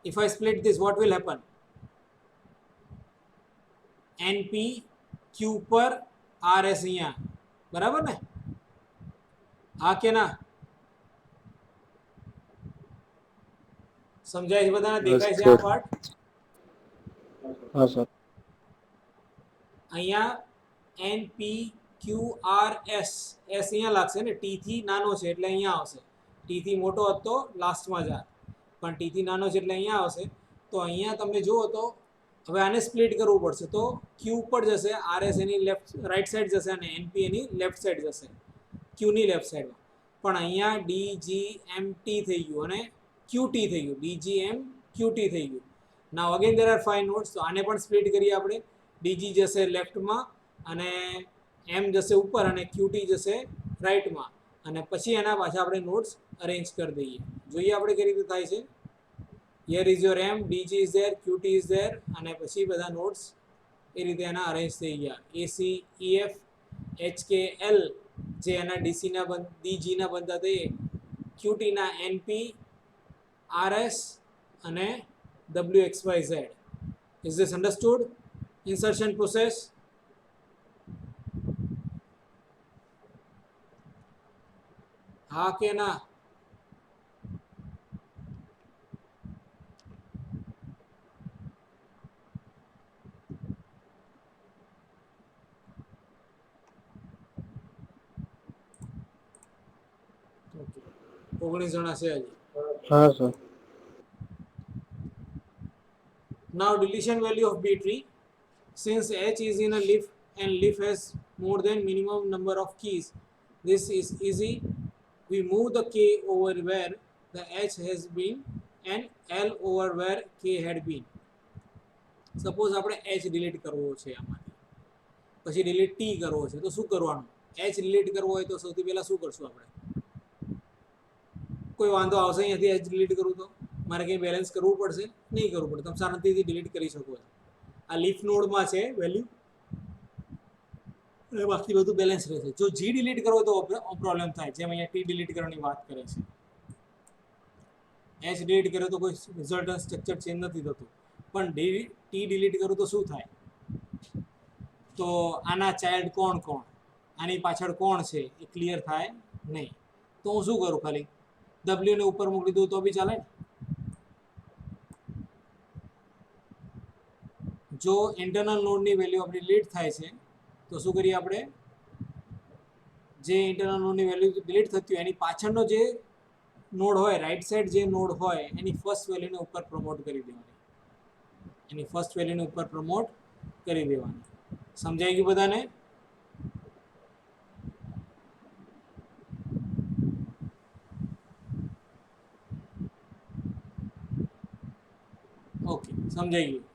S1: If I split this, what will happen? NP Q પર RS અહીંયા, બરાબર ને? હા કે ના? સમજાય છે બધાને? દેખાય છે આ પાર્ટ?
S2: હા સર.
S1: અહીંયા NPQRS, S અહીંયા લાગશે ને, T થી નાનો છે એટલે અહીંયા આવશે. T થી મોટો હતો લાસ્ટમાં જાય, પણ T થી નાનો છે એટલે અહીંયા આવશે. તો અહીંયા તમે જુઓ તો હવે આને સ્પ્લિટ કરવું પડશે, તો Q ઉપર જશે, RS એની રાઈટ સાઈડ જશે અને NP એની લેફ્ટ સાઈડ જશે, Q ની લેફ્ટ સાઈડમાં. પણ અહીંયા DGMT થઈ ગયું અને QT થઈ ગયું, DGMQT થઈ ગયું. નાવ અગેન દેર આર 5 નોડ્સ, તો આને પણ સ્પ્લિટ કરીએ આપણે. DG જશે લેફ્ટમાં અને M જશે ઉપર અને QT જશે રાઈટમાં, અને પછી એના પાછા આપણે નોડ્સ અરેન્જ કરી દઈએ. જોઈએ આપણે કઈ રીતે થાય છે. Here is your M, DG is there, QT is there, અને પછી બધા નોડ્સ એ રીતે એના અરેન્જ થઈ ગયા. ACEF HKL જે એના DG ના બનતા તે, QT ના NP RS અને WXYZ. Is this understood? Insertion process. હા કે ના? ઓકે, 19 જણા છે હજી.
S2: હા sir.
S1: Now deletion value of B tree. Since H is in a leaf and leaf has more than minimum number of keys, this is easy. We move the K over where the H has been and L over where K had been. Suppose આપણે H delete કરવો છે આમાંથી, પછી delete T કરવો છે, તો શું કરવાનું? H delete કરવો હોય તો સૌથી પહેલા શું કરશું આપણે? કોઈ વાંધો આવશે અહીંયાથી H delete કરું તો? મારે કંઈ બેલેન્સ કરવું પડશે? નહીં કરવું પડે, તમે શાંતિથી ડિલીટ કરી શકો છો. આ લીફ નોડમાં છે વેલ્યુ, અને બાકી બધું બેલેન્સ રહેશે. જો G ડિલીટ કરો તો પ્રોબ્લેમ થાય, જેમ અહીંયા T ડિલીટ કરવાની વાત કરે છે. H ડિલીટ કરે તો કોઈ રિઝલ્ટન્ટ સ્ટ્રક્ચર ચેન્જ નથી થતું, પણ T ડિલીટ કરું તો શું થાય? તો આના ચાઇલ્ડ કોણ કોણ, આની પાછળ કોણ છે એ ક્લિયર થાય નહીં. તો હું શું કરું? ખાલી W ને ઉપર મૂકી દઉં તો બી ચાલે ને? જો ઇન્ટરનલ નોડની વેલ્યુ આપણી ડિલીટ થાય છે તો શું કરીએ આપણે? જે ઇન્ટરનલ નોડની વેલ્યુ ડિલીટ થતી હોય એની પાછળનો જે નોડ હોય, રાઈટ સાઈડ જે નોડ હોય, એની ફર્સ્ટ વેલ્યુને ઉપર પ્રમોટ કરી દેવાની. એની ફર્સ્ટ વેલ્યુને ઉપર પ્રમોટ કરી દેવાની. સમજાઈ ગયું બધાને? ઓકે, સમજાઈ ગયું.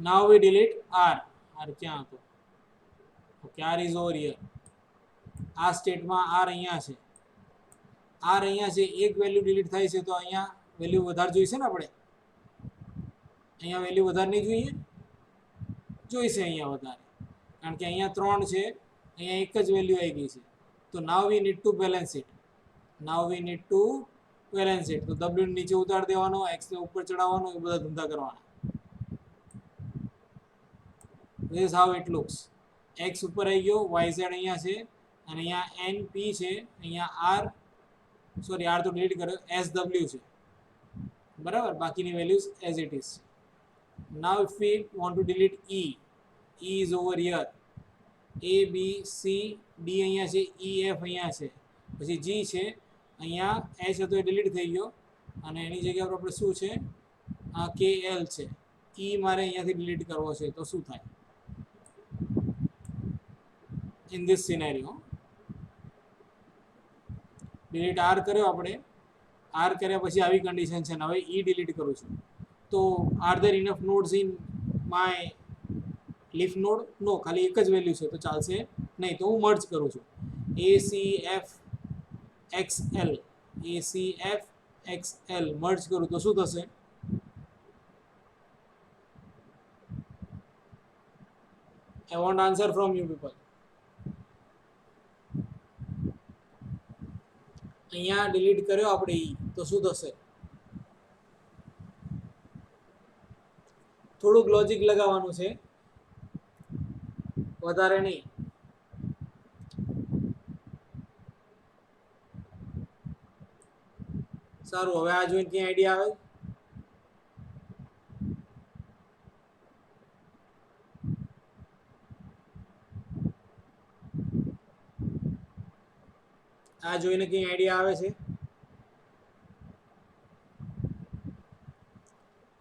S1: Now we delete R. R ક્યાં હતો? Okay, R is over here. આ સ્ટેટમાં R અહીંયા છે, R અહીંયા છે. એક વેલ્યુ ડિલીટ થાય છે તો અહીંયા વેલ્યુ વધારે જોઈશે ને આપણે. અહીંયા વેલ્યુ વધારે નહીં જોઈએ, જોઈશે અહીંયા વધારે, કારણ કે અહીંયા 3 છે, અહીંયા એક જ વેલ્યુ આવી ગઈ છે. તો now we need to balance it, now we need to balance it. તો W નીચે ઉતારી દેવાનો, X ને ઉપર ચડાવવાનો, એ બધા ધંધા કરવાના. This is how it looks. X ઉપર આવી ગયો, YZ અહીંયા છે, અને અહીંયા NP છે, અહીંયા R તો ડિલીટ કર્યો, SW છે, બરાબર. બાકીની values as it is. Now if we want to delete E is over here, A B C D અહીંયા છે, E F અહીંયા છે, પછી G છે, અહીંયા H હતો એ ડિલીટ થઈ ગયો, અને એની જગ્યા પર આપણે શું છે, આ KL છે. E મારે અહીંયાથી ડિલીટ કરવો છે, તો શું થાય in this scenario? Delete R કર્યો આપણે, R કર્યા પછી આવી કન્ડિશન છે, ને હવે E ડિલીટ કરું છું, તો are there enough nodes in my leaf node? No, ખાલી એક જ વેલ્યુ છે, તો ચાલશે નહીં. તો હું મર્જ કરું છું, ACFXL મર્જ કરું તો શું થશે? I want answer from you people. અહીંયા ડિલીટ કર્યો આપણે E, તો શું થશે? થોડુંક લોજિક લગાવવાનું છે, વધારે નહીં. સારું, હવે આ જોઈને ક્યાં આઈડિયા આવે? આ જોઈને ક્યાં આઈડિયા આવે છે?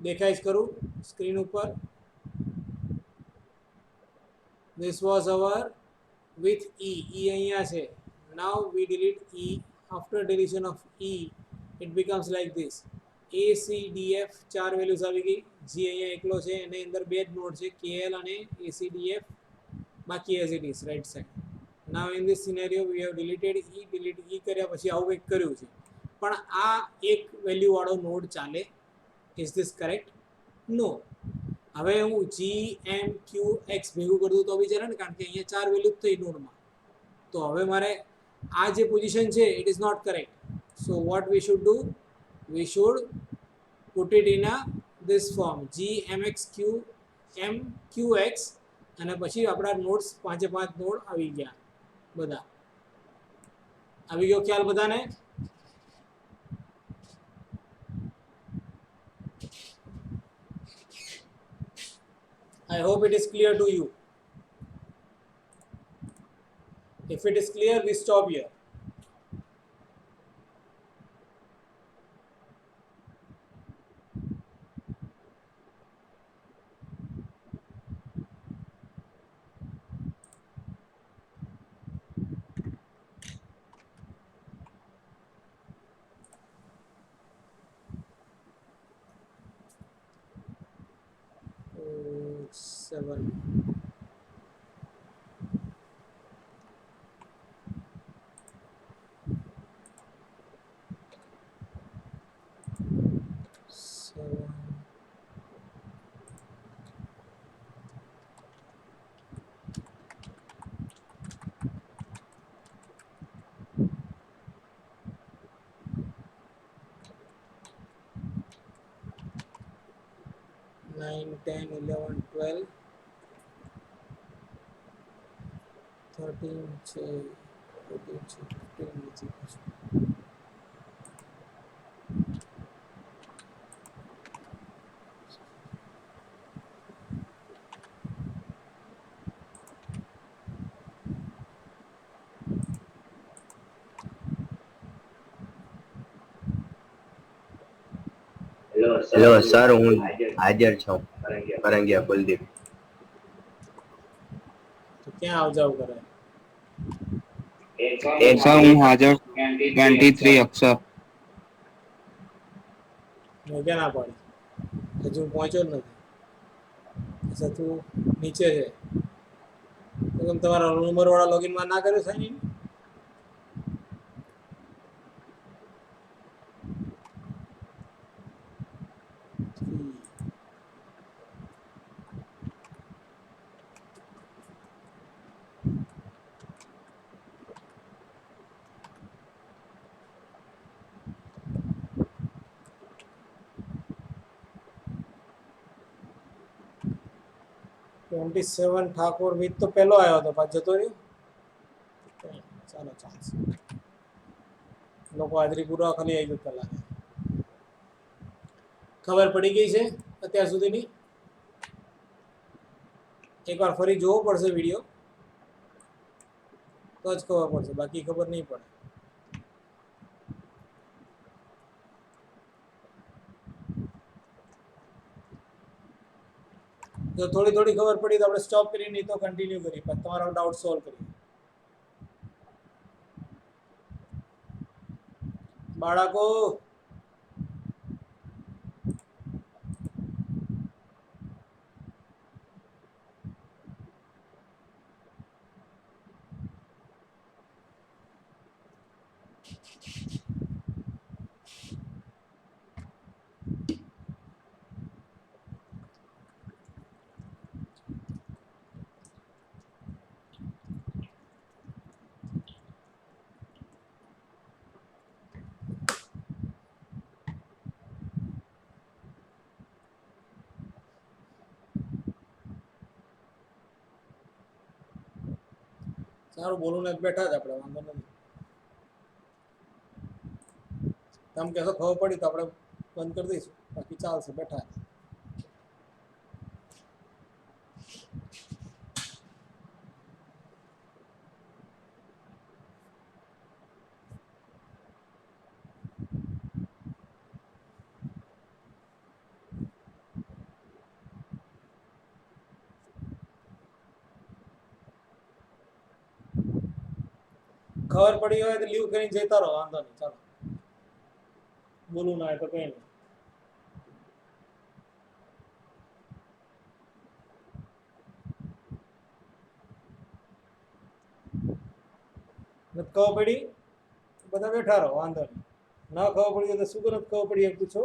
S1: દેખાય જ કરું સ્ક્રીન ઉપર. This was our with E. E અહીંયા છે. Now we delete E. After deletion of E, it becomes like this. A, C, D, F 4 values આવી ગઈ. G અહીંયા એકલો છે, એની અંદર બે જ નોડ છે, KL અને ACDF, બાકી as it is right side. Now in this scenario we have deleted E. delete E કર્યા પછી આવું કંઈક કર્યું છે, પણ આ એક વેલ્યુ વાળો નોડ ચાલે? Is this correct? No. હવે હું GMQX ભેગું કરી દઉં તો બી ચાલે ને, કારણ કે અહીંયા 4 વેલ્યુ થઈ નોડમાં. તો હવે મારે આ જે પોઝિશન છે it is not correct. So what we should do? We should put it in this form, GMQX, અને પછી આપણા નોડ્સ 5 નોડ આવી ગયા. બધા આવી ગયો ખ્યાલ બધાને? I hope it is clear to you. If it is clear, we stop here. Seven. Nine, 10, 11, 12, 13 છે, 14 છે, 15 નીચે પાછું.
S3: હેલો સર, હું હાજર છું, કરંગિયા કુલદીપ.
S1: તો ક્યાં આવ જાવ કરે?
S4: સર હું હાજર 23 અક્ષર.
S1: મેં ક્યાં ના પાડી? હજુ હું પહોંચ્યો જ નથી. અચ્છા, તું નીચે છે તો તમે તમારા રોલ નંબર વાળા લોગિનમાં ના કર્યો સાઈન ઇન? 27 ઠાકોર વિથ તો પહેલો આવ્યો હતો, પાછો જતો રહ્યો. ચાલો ચાન્સ લોકો હાજરી પૂરવા ખાલી આવી જતા લાગે. ખબર પડી ગઈ છે અત્યાર સુધીની? એકવાર ફરી જોવો પડશે વિડીયો તો જ ખબર પડશે, બાકી ખબર નહીં પડે. જો થોડી થોડી ખબર પડી તો આપણે સ્ટોપ કરી, નહીં તો કન્ટિન્યુ કરી, પણ તમારો ડાઉટ સોલ્વ કરીએ. બાળકો સારું, બોલું ને બેઠા જ આપણે, વાંધો નથી. તમે કહેશો ખબર પડી તો આપણે બંધ કરી દઈશું, બાકી ચાલશે, બેઠા. ખબર પડી હોય તો લીવ કરીને જતા રહો, વાંધો નહીં. ચાલો, બોલું ના હોય તો કઈ નહીં. નથી ખબર પડી બધા બેઠા રહો, વાંધો નહીં. ના ખબર પડી તો શું નથી ખબર પડી એમ પૂછો.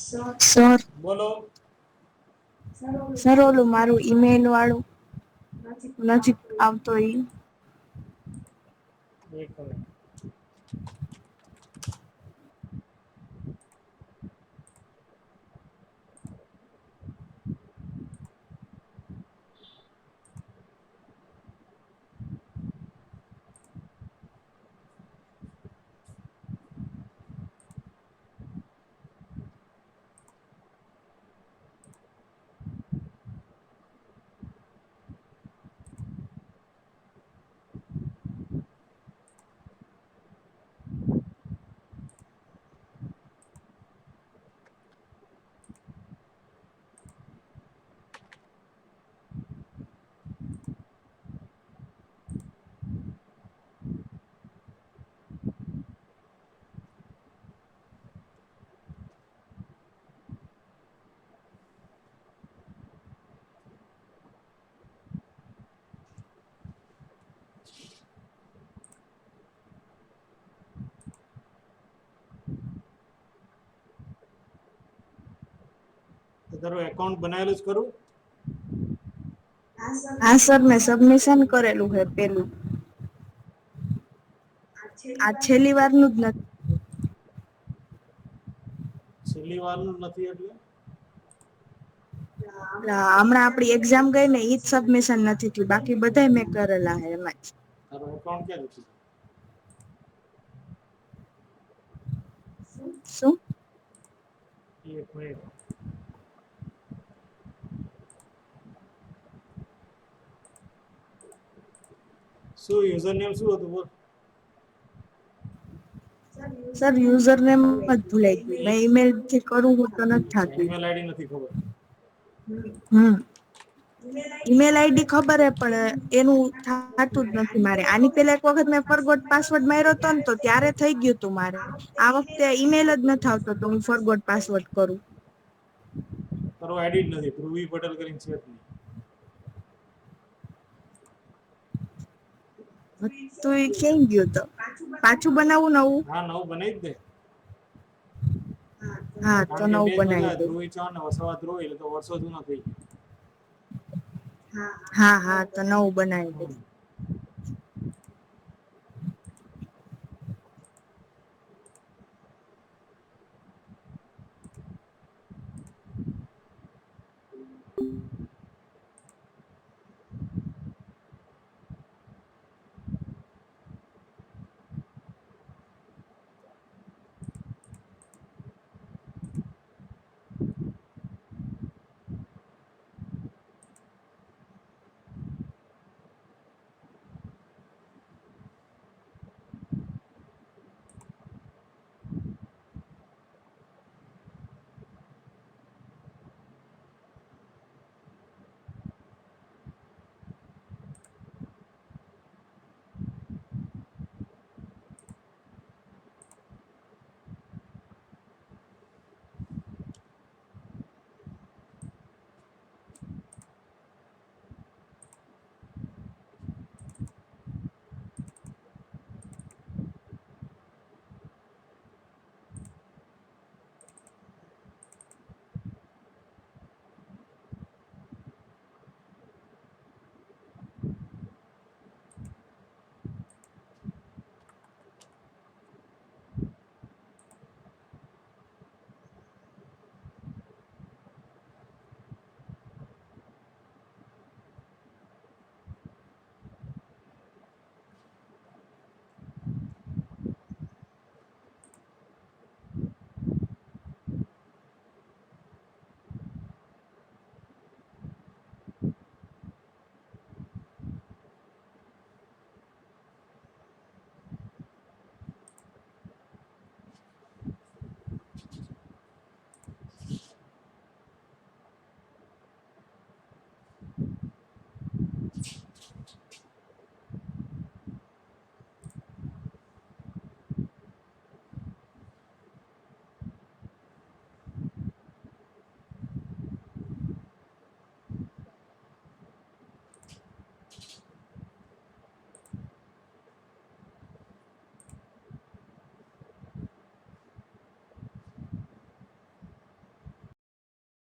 S5: સર
S1: બોલો.
S5: સર ઓલું મારું ઈમેલ વાળું નજીક આવતો ઈ
S1: એક મિનિટ. તો તારું એકાઉન્ટ બનાવેલું જ ખરું?
S5: હા સર મેં સબમિશન કરેલું છે પેલું. આ છેલ્લી વારનું જ નથી.
S1: છેલ્લી વારનું નથી એટલે
S5: હમણાં આપડી એક્ઝામ ગઈ ને ઈ જ સબમિશન નથી થયું, બાકી બધાય મેં કરેલા હે એમાં જ.
S1: તારો એકાઉન્ટ ક્યાં લખ્યું?
S5: શું?
S1: એક મિનિટ. શું યુઝર નેમ શું હતું બોલ?
S5: સર યુઝર નેમ જ ભૂલાઈ ગયું. મેં ઈમેલ થી કરું હું તો નથી થતું.
S1: ઈમેલ આઈડી નથી ખબર.
S5: ઈમેલ આઈડી ખબર હે પણ એનું થતું જ નથી મારે. આની પેલા એક વખત મેં ફોરગોટ પાસવર્ડ માર્યો હતો ને તો ત્યારે થઈ ગયું હતું મારે. આ વખતે ઈમેલ જ નથી આવતો તો હું ફોરગોટ પાસવર્ડ કરું.
S1: તારો આઈડી જ નથી. ધ્રુવી પટેલ કરીને છે જ નહીં.
S5: તો એ ક્યાં ગયો તો? પાછું બનાવું નવું?
S1: હા, નવું બનાવી જ દે.
S5: હા તો
S1: કારણ કે
S5: નવું
S1: બેન
S5: બનાવી
S1: બધા
S5: દઉં.
S1: ધ્રુવી ચૌહાણ ને વસાવા ધ્રુવી એટલે તો વર્ષો જૂનો થઈ ગયો.
S5: હા હા તો નવું બનાવી દઉં.